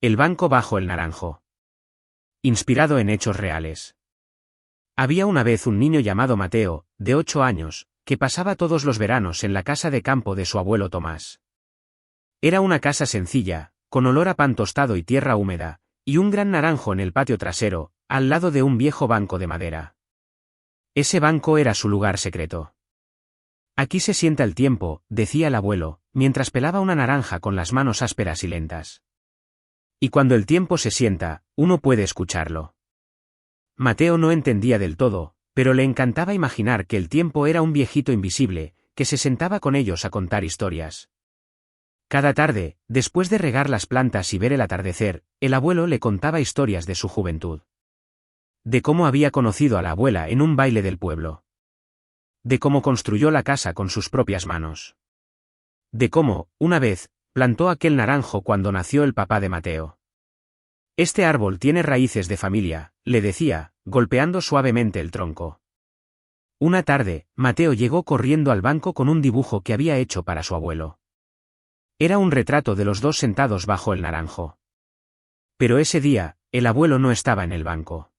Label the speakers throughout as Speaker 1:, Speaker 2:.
Speaker 1: El banco bajo el naranjo. Inspirado en hechos reales. Había una vez un niño llamado Mateo, de 8 años, que pasaba todos los veranos en la casa de campo de su abuelo Tomás. Era una casa sencilla, con olor a pan tostado y tierra húmeda, y un gran naranjo en el patio trasero, al lado de un viejo banco de madera. Ese banco era su lugar secreto. Aquí se sienta el tiempo, decía el abuelo, mientras pelaba una naranja con las manos ásperas y lentas. Y cuando el tiempo se sienta, uno puede escucharlo. Mateo no entendía del todo, pero le encantaba imaginar que el tiempo era un viejito invisible, que se sentaba con ellos a contar historias. Cada tarde, después de regar las plantas y ver el atardecer, el abuelo le contaba historias de su juventud. De cómo había conocido a la abuela en un baile del pueblo. De cómo construyó la casa con sus propias manos. De cómo, una vez, plantó aquel naranjo cuando nació el papá de Mateo. Este árbol tiene raíces de familia, le decía, golpeando suavemente el tronco. Una tarde, Mateo llegó corriendo al banco con un dibujo que había hecho para su abuelo. Era un retrato de los dos sentados bajo el naranjo. Pero ese día, el abuelo no estaba en el banco.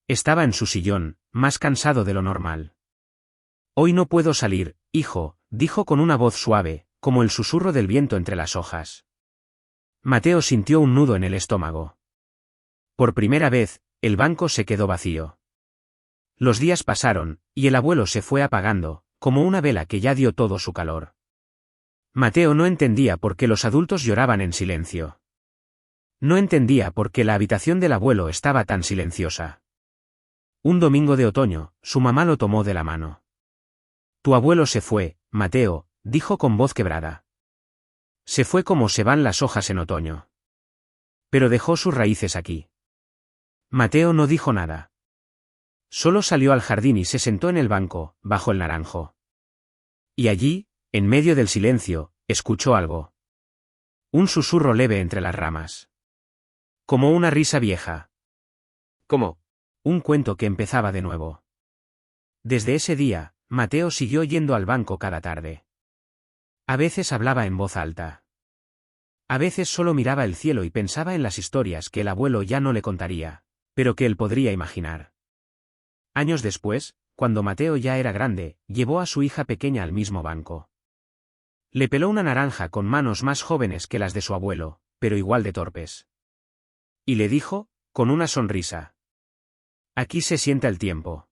Speaker 1: Estaba en su sillón, más cansado de lo normal. Hoy no puedo salir, hijo, dijo con una voz suave, como el susurro del viento entre las hojas. Mateo sintió un nudo en el estómago. Por primera vez, el banco se quedó vacío. Los días pasaron, y el abuelo se fue apagando, como una vela que ya dio todo su calor. Mateo no entendía por qué los adultos lloraban en silencio. No entendía por qué la habitación del abuelo estaba tan silenciosa. Un domingo de otoño, su mamá lo tomó de la mano. Tu abuelo se fue, Mateo, dijo con voz quebrada. Se fue como se van las hojas en otoño. Pero dejó sus raíces aquí. Mateo no dijo nada. Solo salió al jardín y se sentó en el banco, bajo el naranjo. Y allí, en medio del silencio, escuchó algo. Un susurro leve entre las ramas. Como una risa vieja. Como un cuento que empezaba de nuevo. Desde ese día, Mateo siguió yendo al banco cada tarde. A veces hablaba en voz alta. A veces solo miraba el cielo y pensaba en las historias que el abuelo ya no le contaría, pero que él podría imaginar. Años después, cuando Mateo ya era grande, llevó a su hija pequeña al mismo banco. Le peló una naranja con manos más jóvenes que las de su abuelo, pero igual de torpes. Y le dijo, con una sonrisa: aquí se sienta el tiempo.